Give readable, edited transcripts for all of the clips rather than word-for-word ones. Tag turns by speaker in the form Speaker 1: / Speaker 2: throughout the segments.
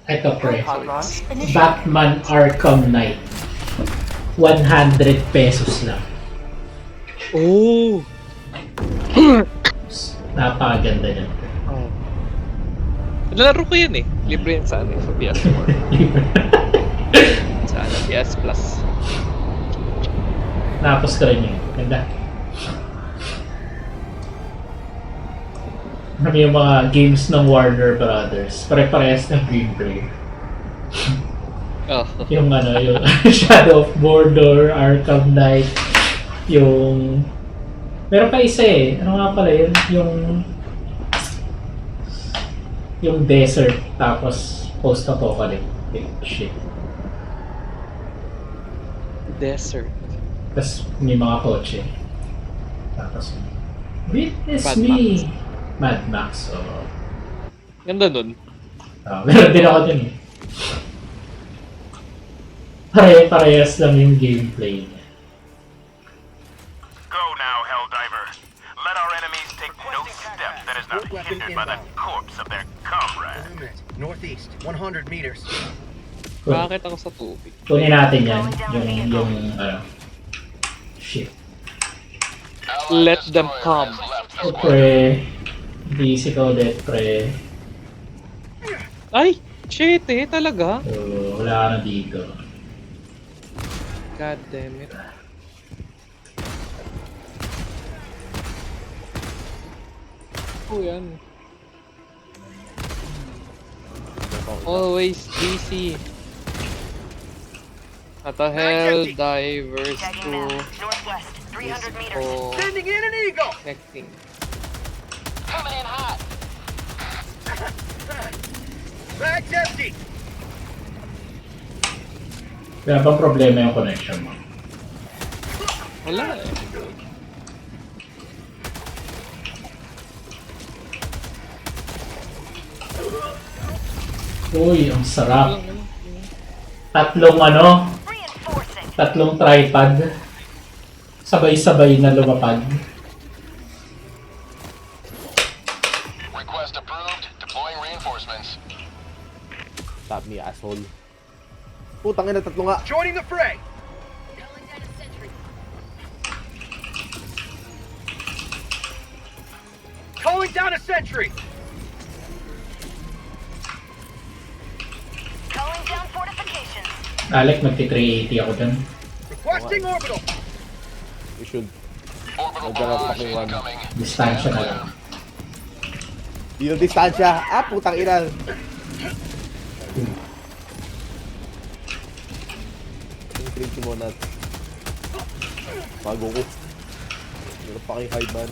Speaker 1: Ito pre. Batman Arkham Knight. 100 pesos lang.
Speaker 2: Oh!
Speaker 1: Napakaganda niyan.
Speaker 2: Oh. Nalaro ko yun eh. Libre yan sa ano, sa PS4. Sa ano, PS Plus.
Speaker 1: Tapos ko rin yun. Ganda. Kami yung mga games ng Warner Brothers. Pare-parehas ng gameplay.
Speaker 2: Oh.
Speaker 1: Yung ano, yung Shadow of Mordor, Arkham Knight, yung... Meron pa isa eh. Ano nga pala yun? Yung desert, tapos post-apocalyptic shit.
Speaker 2: Desert.
Speaker 1: Tapos may mga kotse. Tapos, witness
Speaker 2: Mad
Speaker 1: me! Mad Max, oo.
Speaker 2: Ganda nun.
Speaker 1: Meron din ako dun eh. Parehas lang yung gameplay niya.
Speaker 3: Go now, Helldiver. Let our enemies take no step that is not hindered by the corpse of their comrade.
Speaker 4: Northeast, 100 meters.
Speaker 2: Bakit ako sa tubig?
Speaker 1: Kunin natin yan, yung shit.
Speaker 2: Let them come.
Speaker 1: So, pre, busy ka ulit, pre.
Speaker 2: Ay! Shit eh, talaga?
Speaker 1: So, wala ka na dito.
Speaker 2: God damn it. Oh, yan. Always DC. At the hell divers to
Speaker 5: Northwest, 300 meters.
Speaker 2: for
Speaker 4: Sending in an eagle!
Speaker 2: connecting.
Speaker 5: Coming in hot.
Speaker 4: Bag's empty!
Speaker 1: Kaya bang problema yung connection mo?
Speaker 2: Wala eh.
Speaker 1: Uy, ang sarap.
Speaker 2: Walang ano.
Speaker 5: Reinforcing.
Speaker 1: Tatlong tripod. Sabay-sabay na lumapag.
Speaker 3: Request approved. Deploying reinforcements.
Speaker 6: Stop me, asshole. Putang ina, tatlo nga.
Speaker 4: Joining the fray! Calling down a sentry!
Speaker 5: Calling down fortifications.
Speaker 1: Alec, magti-380 ako dun.
Speaker 4: Requesting orbital!
Speaker 6: We should.
Speaker 3: Orbital
Speaker 6: Nagdala
Speaker 3: barrage
Speaker 6: fucking one.
Speaker 3: incoming.
Speaker 1: Distansya na lang.
Speaker 6: Dito distansya. Ah, putang ina. Yung cringe mo na. Bago ko. Meron pa kay hide man.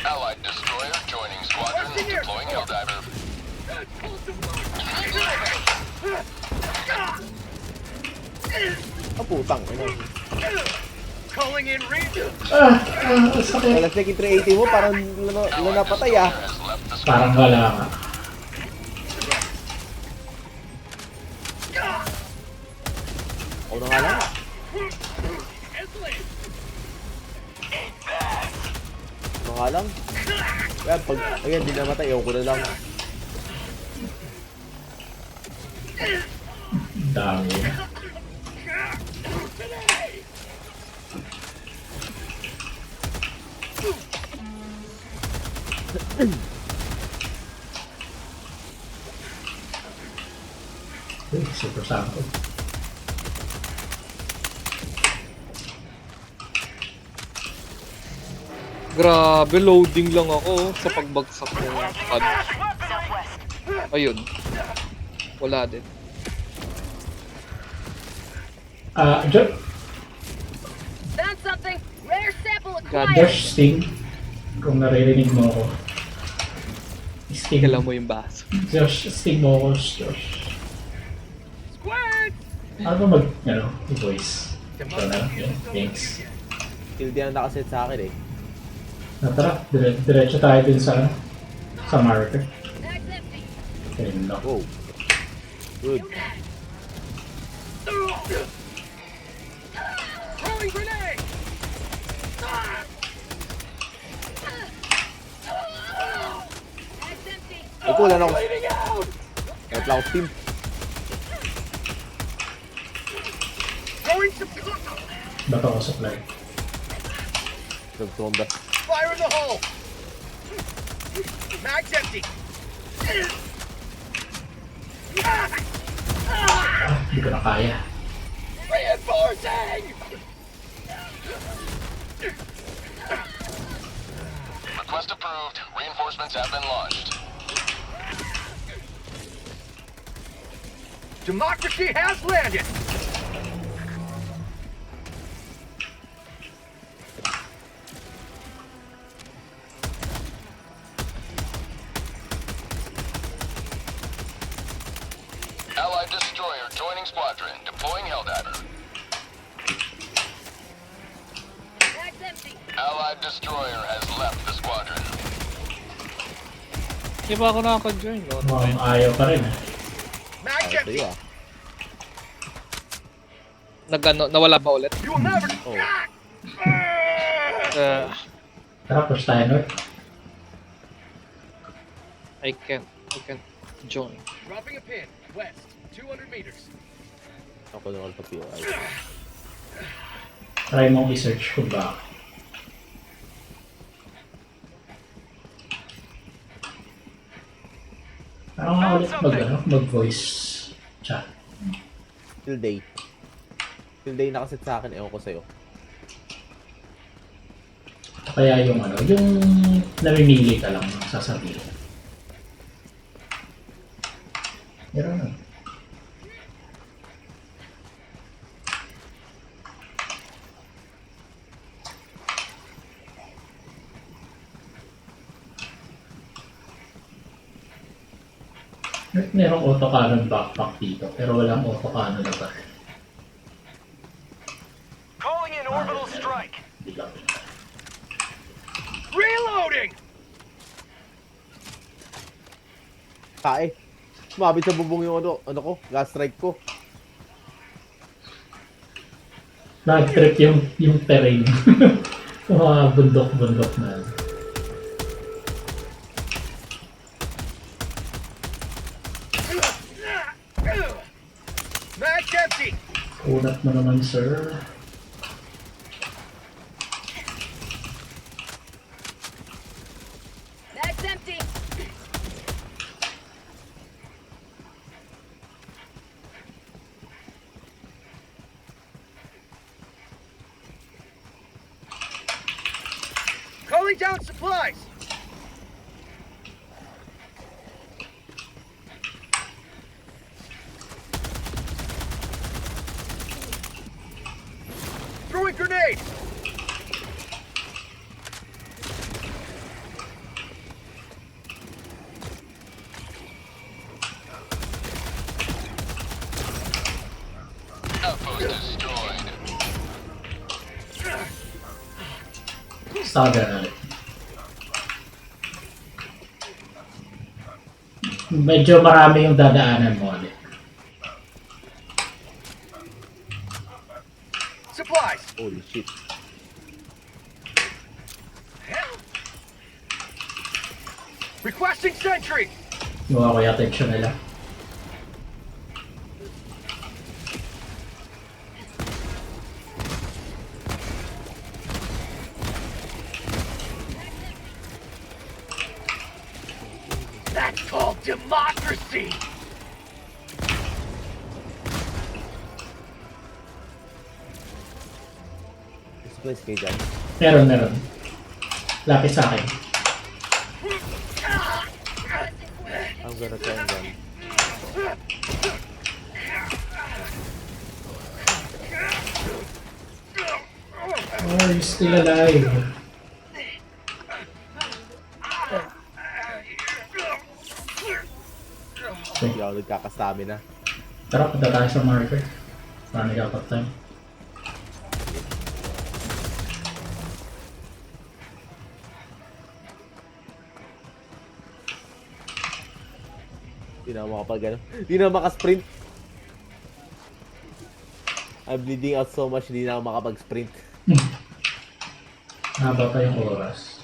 Speaker 3: Allied destroyer joining squadron. Deploying Helldiver.
Speaker 6: Ah, putang ina.
Speaker 4: Calling in re...
Speaker 1: Sakit.
Speaker 6: Alas like yung 380 mo, parang napatay ah.
Speaker 3: Has left the squad.
Speaker 1: Parang wala nga.
Speaker 6: Ako na nga lang. Ako na nga lang. Yan, pag, ayan, di namatay, ewan ko na lang.
Speaker 1: Dami. Uy, super sample.
Speaker 2: Grabe, loading lang ako sa pagbagsak ng pad.
Speaker 5: Southwest.
Speaker 2: Ayun. Wala din.
Speaker 5: Found something. Rare sample
Speaker 2: God,
Speaker 1: Josh Sting. Kung naririnig mo ako. Sting.
Speaker 2: kala mo yung baso.
Speaker 1: Josh, Sting mo ako, Josh.
Speaker 4: Squad!
Speaker 1: Ano ba voice? Ito na lang, yun. Thanks.
Speaker 6: Hindi na nakaset sa akin eh.
Speaker 1: Tara, diretso tayo dun sa marker. Ayun lang.
Speaker 6: Oh. Good.
Speaker 4: Throwing grenade!
Speaker 6: Ito, wala na akong... Wala akong team.
Speaker 4: Throwing some
Speaker 1: Bato ko supply.
Speaker 6: Nagtumba.
Speaker 4: fire in the hole. Mag's empty.
Speaker 1: Hindi ko na kaya.
Speaker 4: Reinforcing.
Speaker 3: Request approved. Reinforcements have been launched.
Speaker 4: Democracy has landed.
Speaker 3: Allied destroyer joining squadron. Deploying Helldiver.
Speaker 5: Mag's empty.
Speaker 3: Allied destroyer has left the squadron.
Speaker 2: Di ba ako nakaka-join? No?
Speaker 1: Mukhang ayaw pa rin eh.
Speaker 4: Mag's
Speaker 6: Ay,
Speaker 4: empty.
Speaker 6: sa'yo ah.
Speaker 2: Nawala ba ulit?
Speaker 4: You will never.
Speaker 6: Oh.
Speaker 1: Tara, push tayo North.
Speaker 2: I can't join.
Speaker 4: Dropping a pin. West. 200 meters.
Speaker 6: Ako na all POI.
Speaker 1: Try mo i-search kung ba. Parang nga ulit mag-voice chat.
Speaker 6: Till day. Till day nakaset sa akin, ewan ko sa'yo.
Speaker 1: Kaya yung yung namimili ka lang ng sasabihin. Meron na. Merong autocannon backpack dito, pero walang autocannon na ba?
Speaker 4: Calling in orbital strike.
Speaker 1: Hindi lang.
Speaker 4: Reloading.
Speaker 6: Kae. Sumabit sa bubong yung ano ko, gas strike ko.
Speaker 1: Nag-trip yung terrain. Yung mga bundok-bundok na.
Speaker 4: Mag's empty.
Speaker 1: Unat mo naman, sir.
Speaker 5: Mag's empty.
Speaker 4: Calling down supplies. Throwing grenade.
Speaker 3: Outpost destroyed.
Speaker 1: Saga na ulit. Medyo marami yung dadaanan mo ulit.
Speaker 4: Supplies.
Speaker 6: Holy shit.
Speaker 4: Requesting sentry.
Speaker 1: Iwa ko yata yung siya nila.
Speaker 4: That's called democracy.
Speaker 6: Supplies kayo dyan.
Speaker 1: Meron. Lapit sa akin.
Speaker 6: I'm gonna try and run.
Speaker 1: Oh, you're still alive.
Speaker 6: Hindi ako nagkakastamina.
Speaker 1: Tara, punta tayo sa marker. Para nagkapat time.
Speaker 6: Hindi na ako makapag-ano. Hindi na ako makasprint. I'm bleeding out so much, hindi na ako makapag-sprint.
Speaker 1: Haba pa yung oras.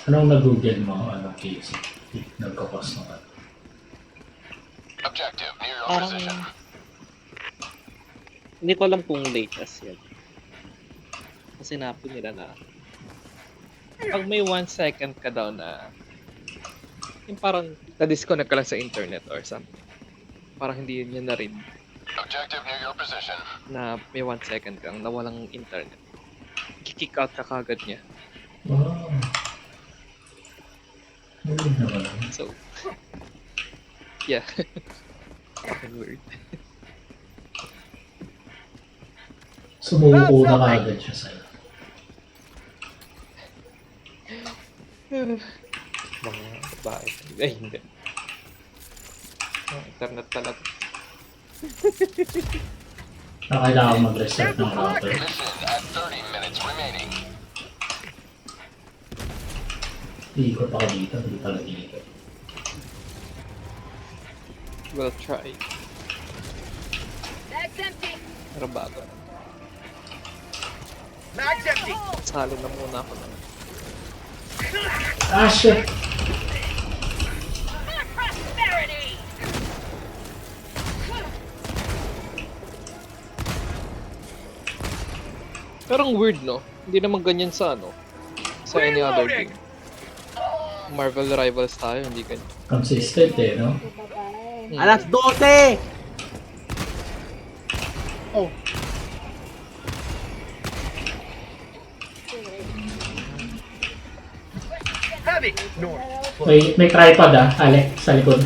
Speaker 1: Anong nag-google mo? Anong case? Nagkakos na.
Speaker 3: Objective near your
Speaker 2: Parang...
Speaker 3: position.
Speaker 2: Hindi ko alam kung latest yan. Kasi sinabi nila na pag may 1 second ka daw na yung parang na-disconnect ka lang sa internet or something. Parang hindi yun na rin
Speaker 3: Objective near your position.
Speaker 2: na may 1 second kang na walang internet. Kick out ka kagad niya.
Speaker 1: Wow. Hindi naman.
Speaker 2: So, yeah. Fucking weird.
Speaker 1: Sumuko na kagad siya sa'yo.
Speaker 2: Mga bakit? Ay, hindi. Internet talaga.
Speaker 1: Kailangan mag-reset ng router.
Speaker 3: Mission at 30 minutes remaining.
Speaker 1: Iikot ako dito, hindi pala dito.
Speaker 2: We'll try.
Speaker 5: Bag's empty.
Speaker 2: Pero bago.
Speaker 4: Mag's empty.
Speaker 2: Salo na muna ako na.
Speaker 1: Ah, shit!
Speaker 5: For prosperity.
Speaker 2: Pero ang weird, no? Hindi naman ganyan sa ano. Sa any other game. Marvel Rivals tayo, hindi ganyan.
Speaker 1: Consistent eh, no?
Speaker 6: Alas 12! Oh.
Speaker 4: Heavy. North.
Speaker 1: May tripod ah, Alec, sa likod.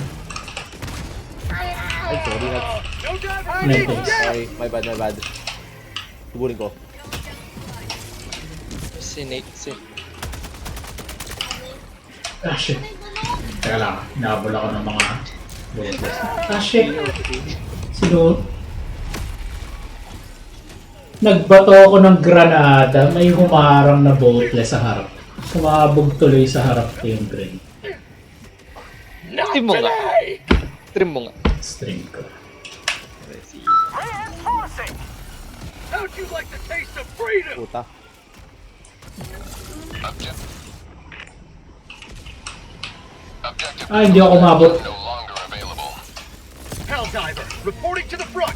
Speaker 6: Ay, sorry na.
Speaker 4: No dive.
Speaker 1: May
Speaker 4: Enemy
Speaker 1: things.
Speaker 4: dead.
Speaker 6: Sorry, my bad. Tuburin ko.
Speaker 1: Ah, shit. Teka lang, nahabol ako ng mga bullets. Ah, shit! Sino? Nagbato ako ng granada, may humarang na botless sa harap. Sumabog tuloy sa harap ko yung grenade.
Speaker 2: Trim mo nga. Trim mo nga.
Speaker 1: String ko.
Speaker 3: Reinforcing.
Speaker 4: How'd you like the taste of freedom?
Speaker 6: Puta.
Speaker 3: Objective
Speaker 1: Ah, hindi ako umabot.
Speaker 3: no longer available.
Speaker 4: Helldiver, reporting to the front.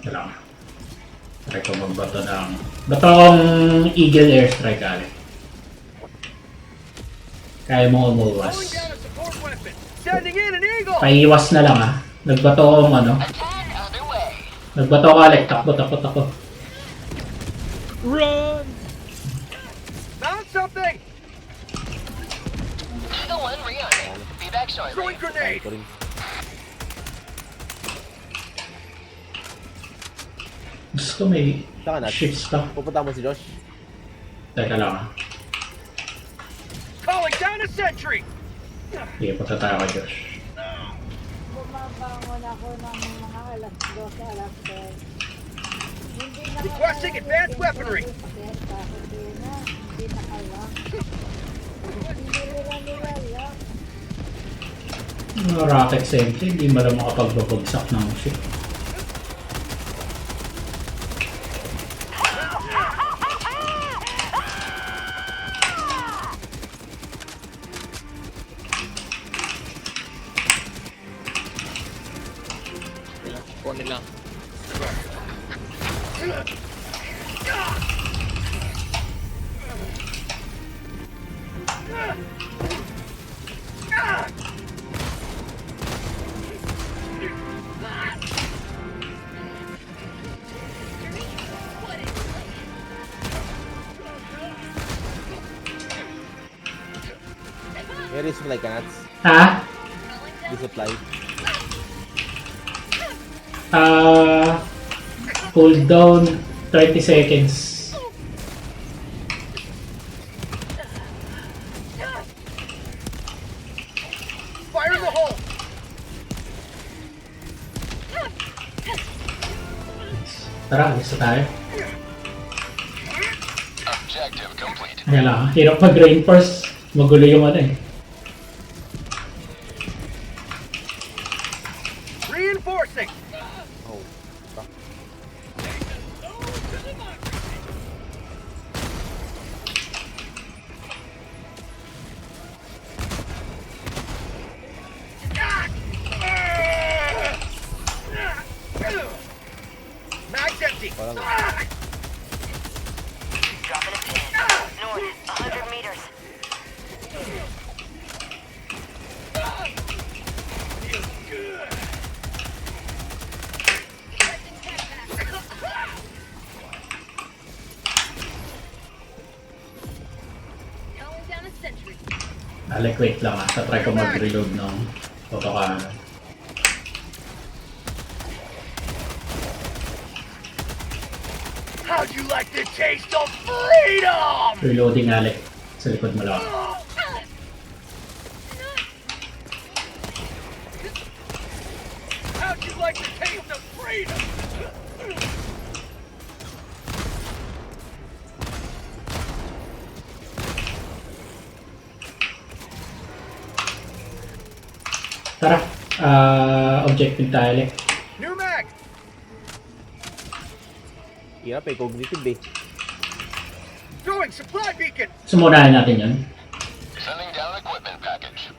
Speaker 1: Wala. Try ko magbato ng... Bato akong Eagle Airstrike, Alec. Kaya mo umuwas.
Speaker 4: Calling down a support weapon. Sending in an eagle.
Speaker 1: Paiwas na lang ah. Nagbato akong ano.
Speaker 3: Attack underway.
Speaker 1: Nagbato ako, Alec. Takbo.
Speaker 2: Run!
Speaker 4: Found something.
Speaker 3: Eagle 1 rearming. Be back shortly.
Speaker 4: Throwing grenade.
Speaker 6: Ito rin.
Speaker 1: Gusto ko may
Speaker 6: Saan ka na?
Speaker 1: shifts pa.
Speaker 6: Pupunta mo si Josh.
Speaker 1: Teka lang ah.
Speaker 4: Calling down a sentry.
Speaker 1: Sige, punta tayo kay Josh.
Speaker 7: Bumabangon ako ng mga alas 12, alas 10. Hindi na
Speaker 4: Requesting advanced weaponry.
Speaker 7: Hindi na alam. Hindi nila alam.
Speaker 1: Mga rocket sentry, hindi mo lang makapagbabagsak ng ship.
Speaker 2: Kunin lang.
Speaker 6: May resupply ka, Nats.
Speaker 1: Ha?
Speaker 6: Resupply.
Speaker 1: Cooldown 30 seconds.
Speaker 4: Fire in the hole.
Speaker 1: Tara, alis na tayo.
Speaker 3: Objective complete.
Speaker 1: Kaya lang, hirap mag-reinforce. Magulo yung ano eh.
Speaker 4: Reinforcing.
Speaker 6: Oh.
Speaker 1: Alec, wait lang ah. Tatry ko mag-reload ng autocannon.
Speaker 4: How'd you like the taste of freedom?
Speaker 1: Reloading, Alec. Sa likod mo lang.
Speaker 4: How'd you like the taste of freedom?
Speaker 1: Tara, objective tayo, Alec.
Speaker 4: New mag.
Speaker 6: Hirap eh, cognitive eh.
Speaker 4: Throwing supply beacon.
Speaker 1: Sumunahan natin yun.
Speaker 3: Sending down equipment package.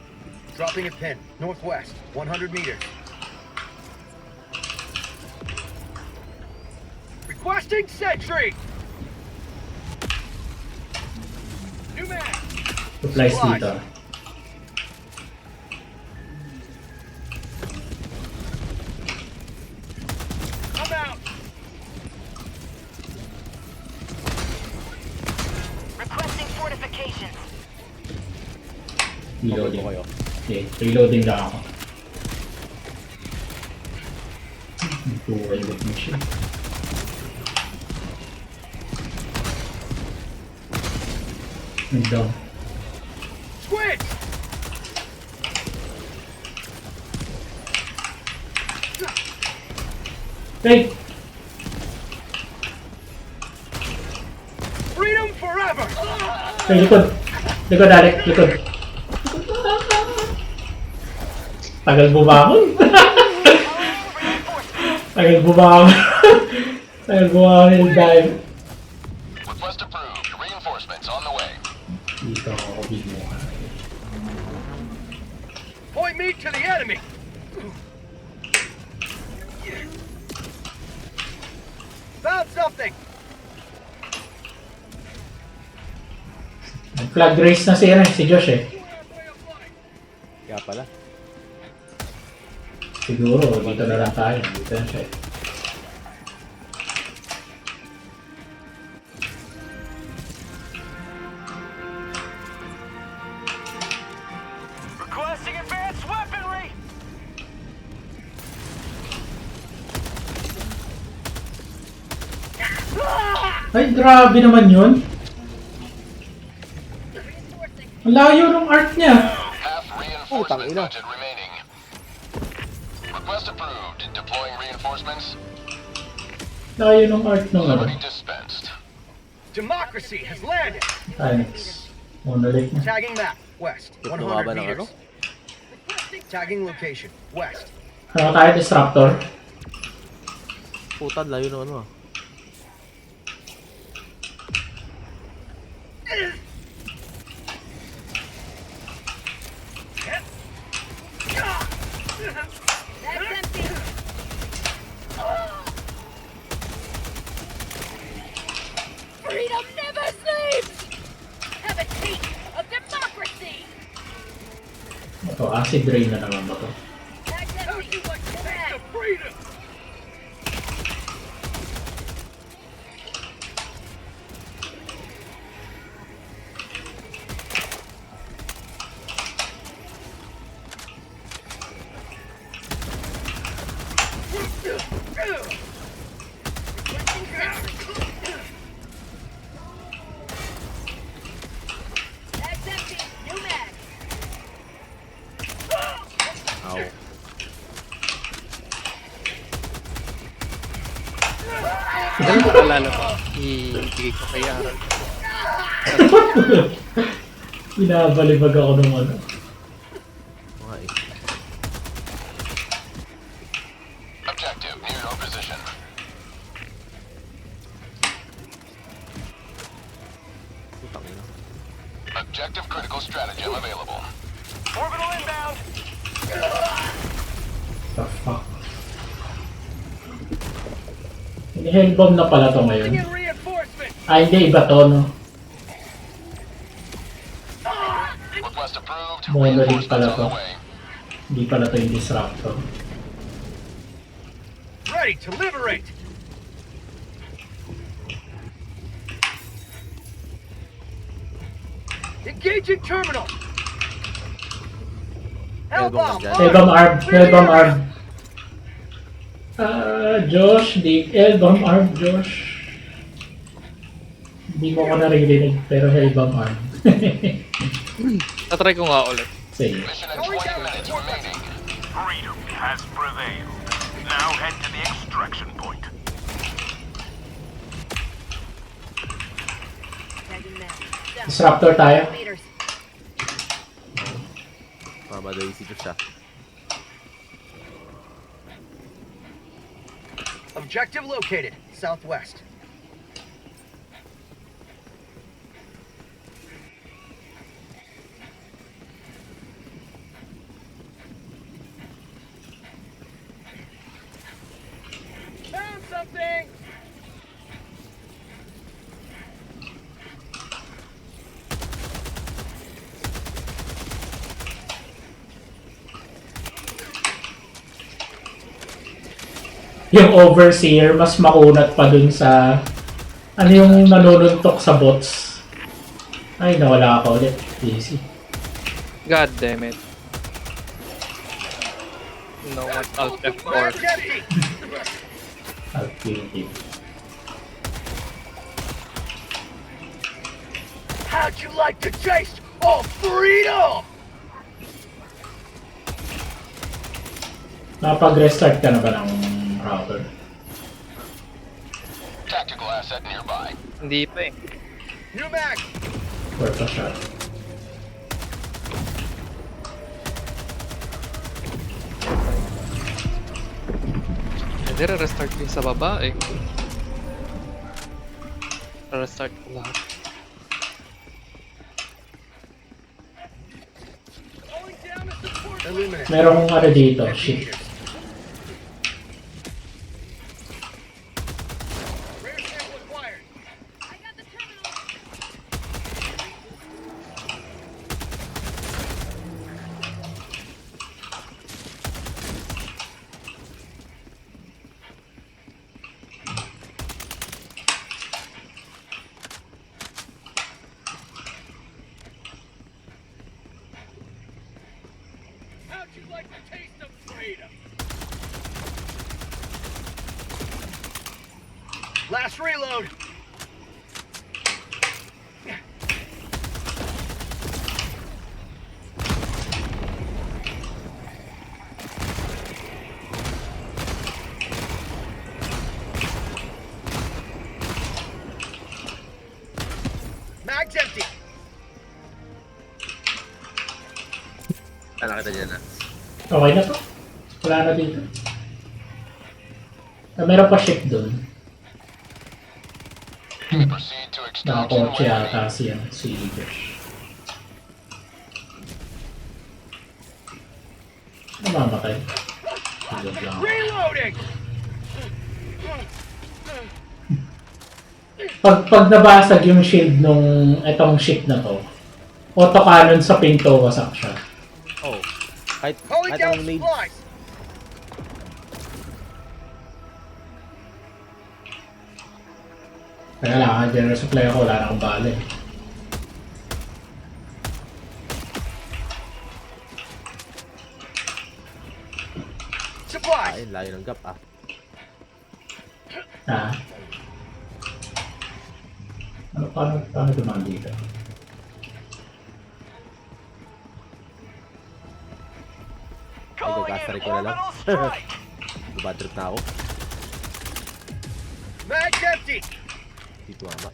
Speaker 4: Dropping a pin. Northwest. 100 meters. Requesting sentry. New mag.
Speaker 1: Supplies dito.
Speaker 4: I'm out.
Speaker 5: Requesting fortifications.
Speaker 1: Reloading.
Speaker 6: Ito kayo.
Speaker 1: Okay, reloading lang ako. Tuwal with mission. Down.
Speaker 4: Squid.
Speaker 1: Hey!
Speaker 4: Freedom forever.
Speaker 1: Hey, likod! Likod, Alec! Likod! Tagal bumangon! Tagal bumangon! Tagal bumangon yung dive.
Speaker 3: Request approved. Reinforcements on the way.
Speaker 1: Dito ako binuha.
Speaker 4: Point me to the enemy. Found something.
Speaker 1: Flag race na si Josh eh.
Speaker 6: Kaya pala.
Speaker 1: Siguro, dito na lang tayo. Dito na siya eh.
Speaker 4: Requesting advanced weaponry.
Speaker 1: Ay, grabe naman yun. Ang layo ng art niya.
Speaker 3: Half
Speaker 6: Putang
Speaker 3: reinforcement
Speaker 6: ina.
Speaker 3: budget remaining. Request approved. Deploying reinforcements.
Speaker 1: Layo ng art ng ano.
Speaker 3: Already dispensed.
Speaker 4: Democracy has landed.
Speaker 1: Timex. Monolith na.
Speaker 4: Tagging map. West.
Speaker 6: Ito
Speaker 4: 100
Speaker 6: lumaba ng ano?
Speaker 4: meters. Tagging location. West.
Speaker 1: Ano tayo, Disruptor?
Speaker 6: Putan, layo ng ano ah.
Speaker 5: That's empty. Freedom never sleeps. Have a taste of democracy.
Speaker 1: Ito, acid rain na naman ba ito?
Speaker 5: That's
Speaker 4: How'd
Speaker 5: empty.
Speaker 4: you like the taste
Speaker 5: Mag.
Speaker 4: of freedom?
Speaker 5: Requesting sentry. That's empty. New mag.
Speaker 6: Ow.
Speaker 2: Ano nakalala ko? Ibigay ko kay Aaron.
Speaker 1: Binabalibag ako ng ano.
Speaker 6: Mga eh.
Speaker 3: Objective near your position.
Speaker 6: Putang ina.
Speaker 3: Objective critical stratagem available.
Speaker 4: Orbital inbound.
Speaker 1: The fuck? Hellbomb na pala to ngayon.
Speaker 4: Bring in reinforcements.
Speaker 1: Ah, hindi. Iba to, no?
Speaker 3: Request approved.
Speaker 1: Monolith
Speaker 3: Reinforcements
Speaker 1: pala
Speaker 3: on
Speaker 1: to.
Speaker 3: the way.
Speaker 1: Hindi pala to yung Disruptor.
Speaker 4: Ready to liberate. Engaging terminal.
Speaker 6: Elbow ka dyan.
Speaker 1: L-bomb arm. L-bomb arm. Josh, L-bomb arm, Josh. Hindi mo ko naririnig, pero L-bomb arm.
Speaker 2: Tatry ko nga ulit.
Speaker 1: Sige.
Speaker 3: Freedom has prevailed. Now head to the extraction point.
Speaker 5: Tagging map. Down.
Speaker 1: Disruptor tayo.
Speaker 5: Meters.
Speaker 6: Mamadali si Josh, ah.
Speaker 4: Objective located. Southwest. Found something!
Speaker 1: Yung overseer, mas makunat pa dun sa... Ano yung nanununtok sa bots? Ay, nawala ako ulit. Easy.
Speaker 2: God damn it. No, what Alt F4.
Speaker 4: Mag's empty!
Speaker 1: Activity.
Speaker 4: How'd you like to taste of freedom?
Speaker 1: Nakapag-restart ka na ba ng router?
Speaker 3: Tactical asset nearby.
Speaker 2: Hindi pa eh.
Speaker 4: New mag!
Speaker 1: Worth a shot.
Speaker 2: Hindi, restart ko yung sa baba eh. Restart ko lahat.
Speaker 4: Going down to support. Eliminate.
Speaker 1: Merong ano dito, shit.
Speaker 4: Rear sample acquired.
Speaker 5: I got the terminal.
Speaker 4: How'd you like the taste of freedom? Last reload. Mag's empty.
Speaker 6: Ano kita dyan, ah.
Speaker 1: Okay na to. Wala na dito. Meron pa ship dun.
Speaker 3: Proceed to extraction
Speaker 1: Nakakotse yata si Josh. Namamatay. Good lang.
Speaker 4: Reloading.
Speaker 1: Pag nabasag yung shield nung etong ship na to, autocannon sa pinto wasak siya.
Speaker 6: Oh. Kahit
Speaker 4: Calling down
Speaker 6: anong nade.
Speaker 4: supplies.
Speaker 1: Kaya lang, general supply ako, wala na akong bala eh.
Speaker 4: Supplies.
Speaker 6: Ay, layo ng gap, ah.
Speaker 1: Ha? Ano, paano dumaan dito?
Speaker 6: Ay, gagastari ko na lang. Bad trip na ako.
Speaker 4: Mag's empty.
Speaker 6: Dito mama.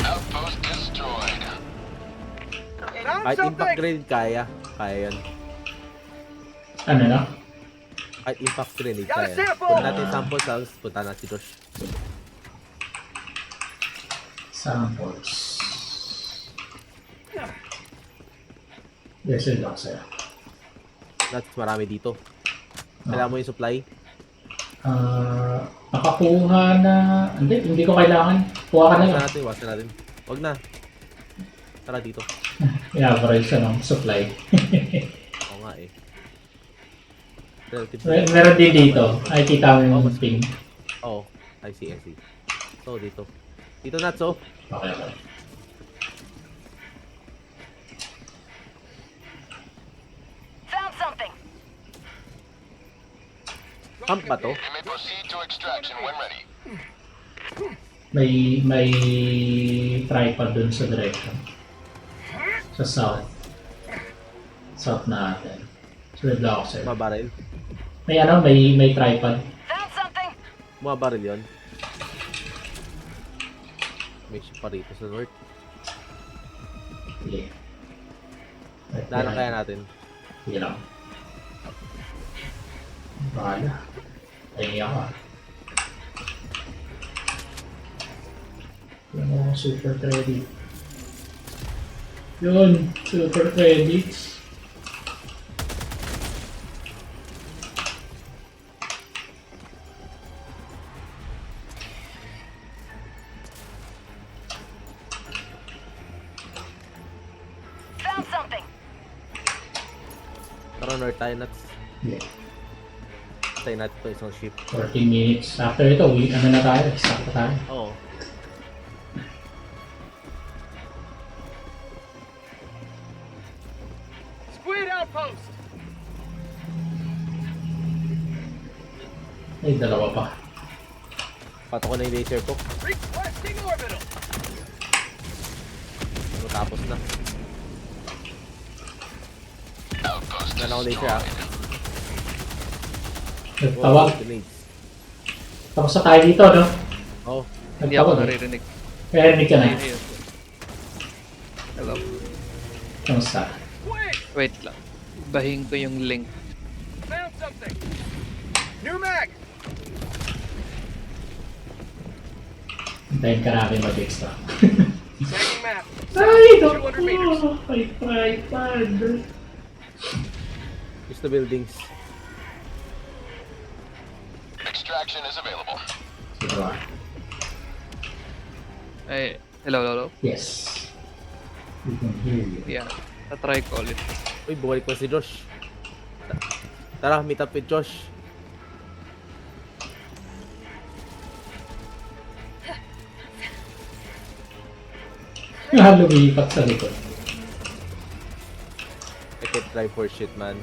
Speaker 3: Outpost destroyed.
Speaker 4: Found
Speaker 6: Kahit impact
Speaker 4: something.
Speaker 6: grenade kaya. Kaya yan.
Speaker 1: Ano na?
Speaker 6: Kahit impact grenade
Speaker 4: Got a
Speaker 6: kaya.
Speaker 4: sample!
Speaker 6: Punta natin sample sounds. Punta na si Josh.
Speaker 1: Samples. Yes, yun lang sa'yo.
Speaker 6: That's marami dito. Kailangan mo yung supply.
Speaker 1: Nakakuha na... Hindi ko kailangan. Kuha ka na lang.
Speaker 6: Wasan natin. Wag na. Tara dito.
Speaker 1: I-average siya ng supply.
Speaker 6: Oo nga eh. Relative.
Speaker 1: Meron din dito. Ay, kita mo yung ping.
Speaker 6: Oo. I see. So, dito. Dito, Natso.
Speaker 1: Okay, okay.
Speaker 6: Camp ba to?
Speaker 3: You may proceed to extraction when ready.
Speaker 1: May tripod dun sa direction. Sa south. South natin. Sunod lang ako sa'yo.
Speaker 6: Mabaril.
Speaker 1: May ano, may tripod.
Speaker 5: Found something.
Speaker 6: Mabaril yun. May ship pa rito sa north.
Speaker 1: Sige.
Speaker 6: Daanan kaya natin.
Speaker 1: Sige lang. Bahala. Pahingi ako ah. Yan ako super credit. Yun, super credits.
Speaker 5: Found something.
Speaker 6: Tara north tayo nuts.
Speaker 1: Yeah.
Speaker 6: Tayo natin to isang ship.
Speaker 1: 14 minutes. After ito, ano na tayo? Stop na tayo.
Speaker 6: Oo.
Speaker 4: Squid outpost.
Speaker 1: Ay, dalawa pa.
Speaker 6: Pato ko na yung laser ko.
Speaker 4: Requesting orbital.
Speaker 6: Tapos na.
Speaker 3: Outpost
Speaker 6: Wala na ako laser ah.
Speaker 1: Nagtawag.
Speaker 6: Grenades.
Speaker 1: Tapos sa tayo dito, no?
Speaker 6: Oo.
Speaker 2: Hindi ako
Speaker 1: Nagtawag eh.
Speaker 2: naririnig.
Speaker 1: Kaya rinig ka na.
Speaker 2: Ayun. Hello.
Speaker 1: Kamusta?
Speaker 4: Squid.
Speaker 2: Wait lang. Bahin ko yung link.
Speaker 4: Found something. New mag.
Speaker 1: Hintayin ka namin mag-extra.
Speaker 4: Tagging map.
Speaker 1: Ay,
Speaker 4: 200 meters.
Speaker 1: naku! May tripod.
Speaker 6: Use the buildings.
Speaker 3: extraction is available.
Speaker 1: Dito ba?
Speaker 2: Ay, hello.
Speaker 1: Yes. We can hear you.
Speaker 2: Yeah, tatry ko ulit.
Speaker 6: Uy, bumalik pa si Josh. Tara, meet up with Josh.
Speaker 1: Lumipat sa likod.
Speaker 6: I can't try for shit, man.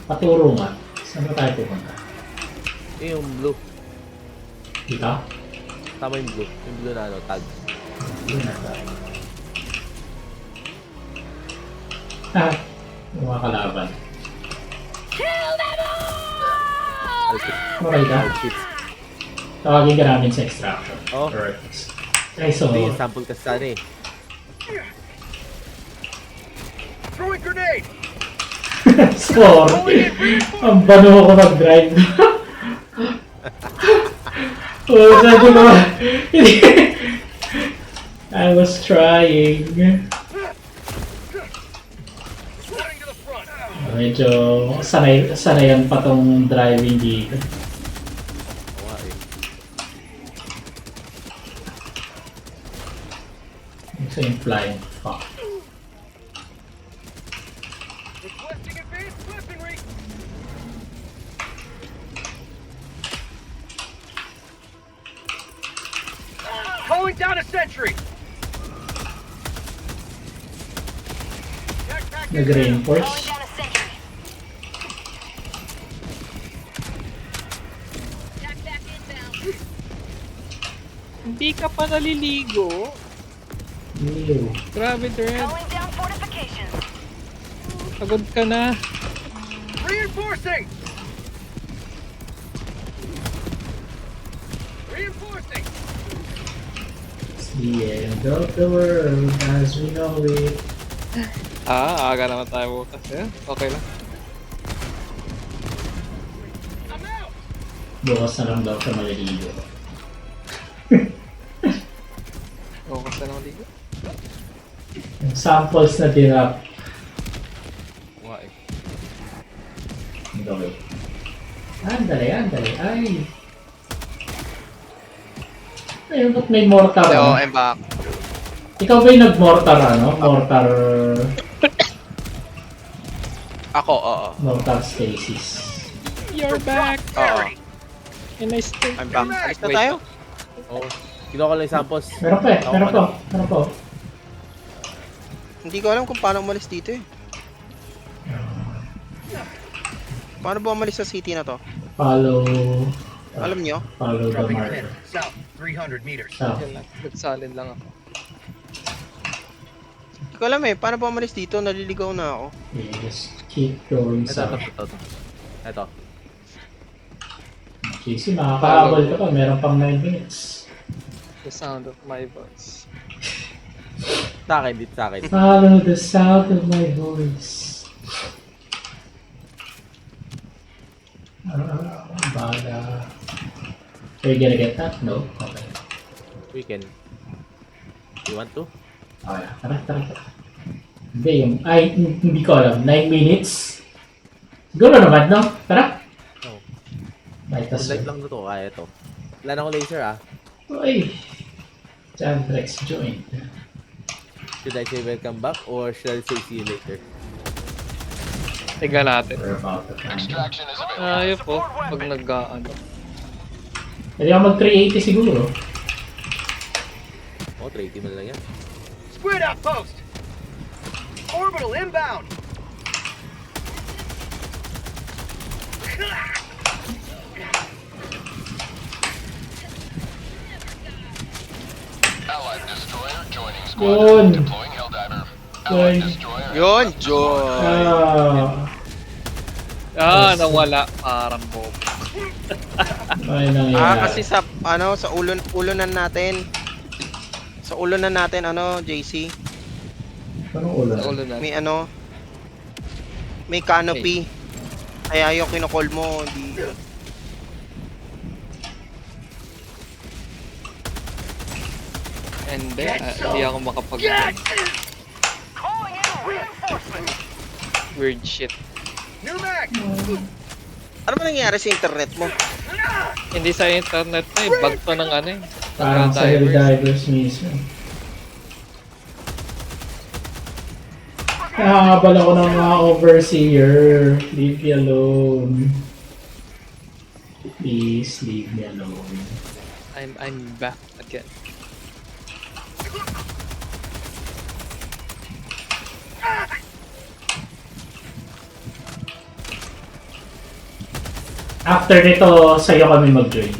Speaker 1: Paturo nga. Saan ba tayo pupunta?
Speaker 6: Yung blue.
Speaker 1: Dito?
Speaker 6: Tama yung blue. Yung blue na ano, tag.
Speaker 1: Yun na tayo. Ah, yung mga kalaban. Okay ka?
Speaker 6: Oh, shit.
Speaker 1: Tawagin ka namin sa extraction.
Speaker 6: Oh.
Speaker 1: Alright. Ay, so...
Speaker 6: Hindi, yung sample kasi sana eh.
Speaker 4: Throwing grenade!
Speaker 1: Sorry. Ang bano ko mag-drive. Oh, sabi ko. I was trying.
Speaker 4: Running to the front!
Speaker 1: Medyo sanayan pa tong driving dito.
Speaker 6: Oo nga eh.
Speaker 1: So yung flying. Fuck.
Speaker 4: Requesting advanced weaponry! Calling down a sentry! Backpack inbound.
Speaker 1: Nag-reinforce.
Speaker 5: Calling down a sentry. Backpack inbound.
Speaker 2: Hindi ka pa naliligo?
Speaker 1: Ew.
Speaker 2: Grabe, Dred.
Speaker 5: Calling down fortifications.
Speaker 2: Pagod ka na.
Speaker 4: Reinforcing! Reinforcing!
Speaker 1: It's the end of the world as we know it.
Speaker 2: Aga naman tayo bukas. Eh? Okay lang.
Speaker 4: I'm out!
Speaker 1: Bukas na lang daw siya maliligo.
Speaker 2: Bukas na lang ligo.
Speaker 1: Yung samples na tinap.
Speaker 6: Oo nga eh.
Speaker 1: Ang gawin. Andale. Ay! Ayun, ba't may mortar?
Speaker 2: Oo,
Speaker 1: ano?
Speaker 2: I'm back.
Speaker 1: Ikaw ba yung nag-mortar, ano? Mortar stasis.
Speaker 2: You're back.
Speaker 4: Oo.
Speaker 2: And I still...
Speaker 4: I'm back.
Speaker 2: Alis na tayo?
Speaker 6: Oo. Kinuha ko lang yung samples.
Speaker 1: Meron pa eh, meron pa.
Speaker 8: Hindi ko alam kung paano umalis dito eh. Paano ba umalis sa city na to?
Speaker 1: Follow...
Speaker 8: Alam nyo?
Speaker 1: Follow the
Speaker 4: Dropping a
Speaker 1: marker.
Speaker 4: pin. South, 300 meters.
Speaker 1: South.
Speaker 2: Yan lang. Nagsalin lang ako.
Speaker 8: Hindi ko alam eh. Paano ba umalis dito? Naliligaw na ako.
Speaker 1: Yes. Keep going
Speaker 6: Ito,
Speaker 1: south.
Speaker 6: Ito.
Speaker 1: JC, makakahabol ka pa. Meron pang 9 minutes.
Speaker 2: The sound of my voice.
Speaker 6: Sa akin, dito sa akin.
Speaker 1: Follow the sound of my voice. Bala. Are you gonna get that? No? Okay.
Speaker 6: We can. You want to?
Speaker 1: Okay, tara. Hindi, hindi ko alam. 9 minutes? Siguro naman, no? Tara.
Speaker 6: Oh.
Speaker 1: Might as
Speaker 6: Light
Speaker 1: well.
Speaker 6: lang to. Kaya to. Wala na akong laser ah.
Speaker 1: Uy! Jandrex joined.
Speaker 6: Should I say welcome back or should I say see you later?
Speaker 2: Tingnan natin.
Speaker 1: We're about to find out.
Speaker 2: Ayun po. Pag nag-ano.
Speaker 1: Pwede ako mag-380 siguro.
Speaker 6: Oh, 380 man lang yan.
Speaker 4: Squid outpost! Orbital inbound!
Speaker 3: Allied destroyer joining
Speaker 1: Yun!
Speaker 3: deploying Helldiver.
Speaker 1: Yun!
Speaker 8: Yun, Joy!
Speaker 2: Nawala. Parang bob.
Speaker 1: Ay, nangyayari.
Speaker 8: Kasi sa, sa ulunan natin. Sa ulunan natin, JC.
Speaker 1: Anong ulo?
Speaker 2: Sa ulo natin.
Speaker 8: May may canopy. Kaya yung kinocall mo, di...
Speaker 2: Hindi. Hindi ako makapag...
Speaker 5: Calling in reinforcements.
Speaker 2: Weird shit.
Speaker 4: New mag!
Speaker 8: Ano ba nangyari sa internet mo?
Speaker 2: Hindi sa internet na eh. Bag to ng ano eh.
Speaker 1: Parang sa Helldivers mismo. Nakakabal ako ng mga overseer. Leave me alone. Please, leave me alone.
Speaker 2: I'm back again.
Speaker 1: After nito, sa'yo kami mag-join.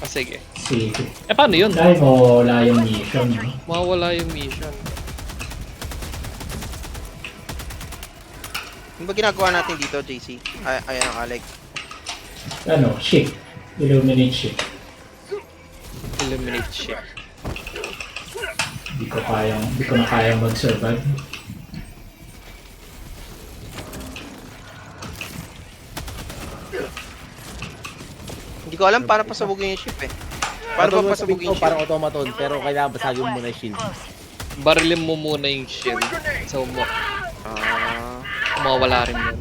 Speaker 2: Sige.
Speaker 1: Sige.
Speaker 2: Paano yun?
Speaker 1: Dahil mo wala yung mission. No?
Speaker 2: Mawala yung mission.
Speaker 8: Ano ba ginagawa natin dito, JC? Ayan ang Alec.
Speaker 1: Ano? Ship. Illuminate ship.
Speaker 2: Eliminate shit.
Speaker 1: Hindi ko na kayang mag-survive.
Speaker 8: Hindi ko alam paano pasabugin yung ship eh. Paano ba pasabugin yung ship?
Speaker 6: Parang automaton, pero kailangan basagin mo muna yung shield.
Speaker 2: Barilin mo muna yung shield. So, mawala rin yun.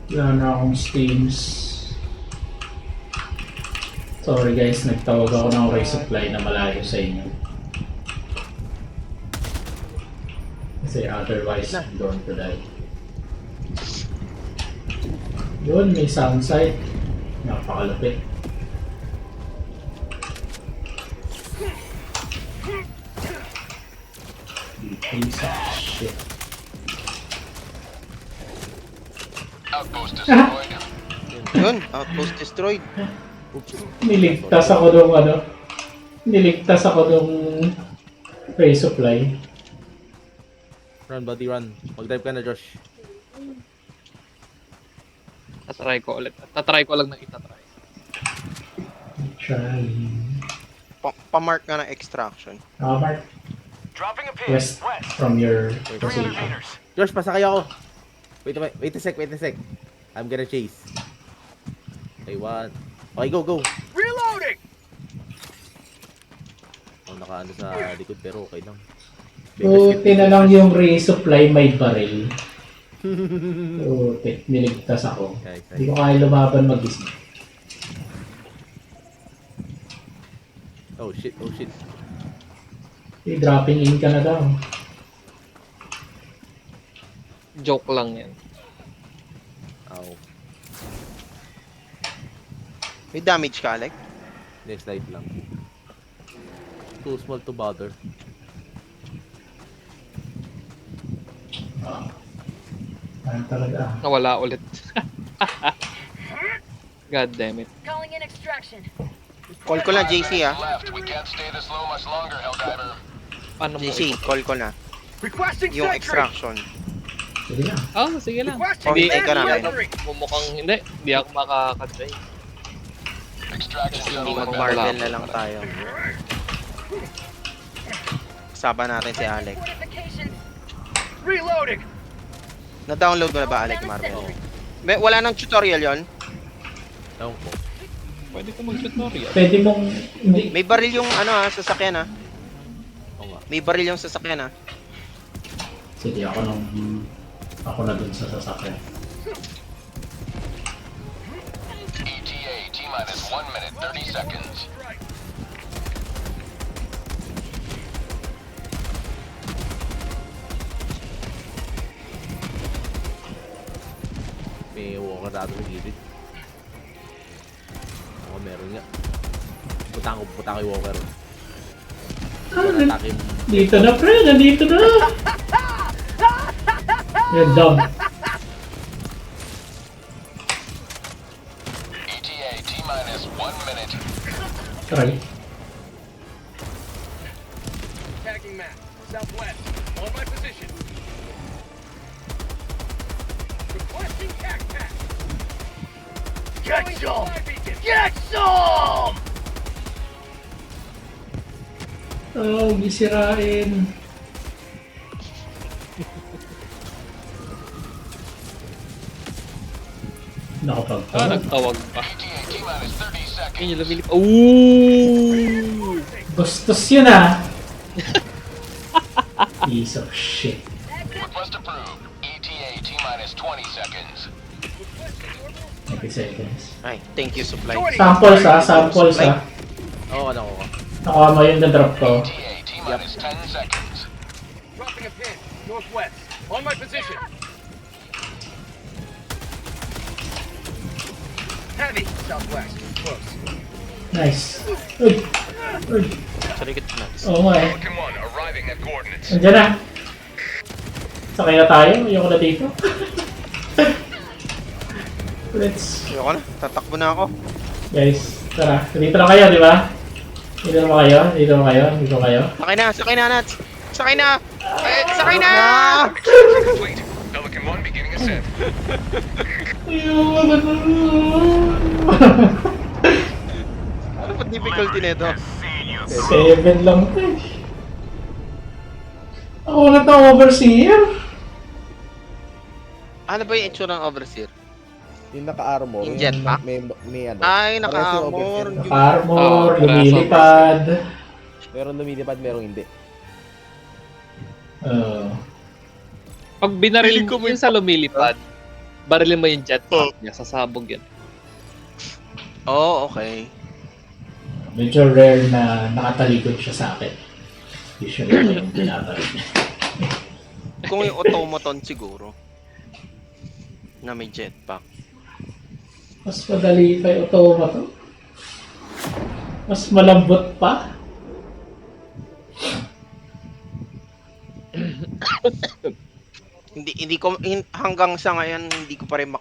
Speaker 1: Wala na akong steams. Sorry guys, nagtawag ako ng resupply na malayo sa inyo. Kasi otherwise, I'm going to die. Yun, may sound site. Napakalapit. Piece of shit.
Speaker 3: Outpost destroyed.
Speaker 8: Yun, outpost destroyed.
Speaker 1: Niligtas ako nung resupply.
Speaker 6: Run, buddy, run. Mag-dive ka na, Josh.
Speaker 2: Tatry ko ulit. Tatry ko lang ng itatry.
Speaker 1: Trying.
Speaker 8: Pamark nga ng extraction.
Speaker 1: Mark,
Speaker 3: Dropping a pin
Speaker 1: west
Speaker 3: west.
Speaker 1: from your
Speaker 3: 300
Speaker 1: position.
Speaker 3: meters.
Speaker 6: Josh, pasakay ako. Wait a sec. I'm gonna chase. Okay, one. Okay, go.
Speaker 4: Reloading!
Speaker 6: Oh, nakaano sa likod pero okay lang.
Speaker 1: Buti na lang yung resupply may baril. Buti, niligtas ako.
Speaker 6: Okay.
Speaker 1: Hindi ko kaya lumaban mag-isip.
Speaker 6: Oh shit.
Speaker 1: Dropping in ka na daw.
Speaker 2: Joke lang yan.
Speaker 6: Ow.
Speaker 8: May damage ka, Alec?
Speaker 6: Next life lang. Too small to bother.
Speaker 1: Ano talaga?
Speaker 2: Nawala ulit. God damn it.
Speaker 5: Calling in extraction.
Speaker 8: Call ko na, JC ah.
Speaker 3: Left. We can't stay this low much longer, Helldiver.
Speaker 2: Paano mo
Speaker 8: JC, call ko na.
Speaker 4: Requesting
Speaker 8: Yung
Speaker 4: sentry.
Speaker 8: extraction.
Speaker 1: Sige lang.
Speaker 2: sige lang.
Speaker 4: Requesting
Speaker 8: Hindi ka
Speaker 4: sentry.
Speaker 8: namin.
Speaker 2: Mumukhang hindi. Hindi ako makakadry.
Speaker 3: Extraction
Speaker 2: Hindi
Speaker 3: shuttle
Speaker 8: Mag-Marvel na lang tayo. Kasama natin si Alec.
Speaker 5: Fortifications.
Speaker 4: Reloading.
Speaker 8: Na-download mo na ba, Alec Marvel? Wala nang tutorial yon.
Speaker 6: Ewan ko.
Speaker 2: Pwede ko mag-tutorial.
Speaker 1: Pwede mong... Hindi.
Speaker 8: May baril yung sasakyan ah.
Speaker 6: Oo nga.
Speaker 8: May baril yung sasakyan ah.
Speaker 1: Sige, ako na dun sa sasakyan.
Speaker 3: ETA T-minus 1 minute 30 seconds.
Speaker 6: May walker na sa gilid. Oo, meron nga. Punta ko yung walker. Atake mo.
Speaker 1: Dito na, pre! Nandito na! Yan, down.
Speaker 3: ETA T-minus 1 minute.
Speaker 1: Try.
Speaker 4: Tagging map. Southwest. On my position. Requesting tac pack. Get some! Get some!
Speaker 1: Oh, gisirain. Nakapagtawag.
Speaker 2: Nagtawag pa.
Speaker 3: ETA T-minus 30 seconds.
Speaker 2: Yun yung lumilip. Ooh!
Speaker 1: Gustos yun ah! Piece of shit.
Speaker 3: Request approved. ETA T-minus 20 seconds.
Speaker 1: 90 seconds.
Speaker 8: Ay, thank you supply.
Speaker 1: Samples ah, samples ah.
Speaker 6: Oo, ano ko.
Speaker 1: Nakuha mo yung na-drop ko.
Speaker 3: ETA T-minus 10 seconds.
Speaker 4: Dropping a pin. Northwest. On my position. Heavy. Southwest. Close.
Speaker 1: Nice. Uy! Uy!
Speaker 8: Sorry, get na.
Speaker 1: Oo nga eh.
Speaker 3: Pelican 1 arriving at coordinates.
Speaker 1: Nandiyan na. Sakay na tayo. Ayoko na dito. Let's...
Speaker 8: Ayoko na, tatakbo na ako.
Speaker 1: Guys, tara. Dito na kayo, di ba? Dito na kayo? Dito na kayo? Dito kayo?
Speaker 8: Sakay na, Nats! Sakay na! Sakay na!
Speaker 3: Complete. Pelican 1 beginning ascent.
Speaker 1: Ayoko na.
Speaker 8: Ano pa difficulty nito?
Speaker 3: Seen you
Speaker 1: 7 lang ito eh. Ako na ito overseer.
Speaker 8: Ano ba yung itsura ng overseer?
Speaker 6: Yung naka-armor.
Speaker 8: Yung jetpack?
Speaker 6: May ano.
Speaker 8: Ay,
Speaker 6: parehas yung
Speaker 8: naka-armor.
Speaker 6: overseer.
Speaker 1: Armor,
Speaker 2: Oh,
Speaker 1: lumilipad.
Speaker 6: Meron lumilipad, merong hindi.
Speaker 2: Pag binaril mo yun sa lumilipad, barilin mo yung jetpack niya, sasabog yan.
Speaker 8: Oh, okay.
Speaker 1: Medyo rare na nakatalikod siya sa akin. Usually ako yung pinatalig.
Speaker 8: Kung yung automaton siguro. Na may jetpack.
Speaker 1: Mas madali pa yung automaton. Mas malambot pa.
Speaker 8: Hindi ko hanggang sa ngayon hindi ko pa rin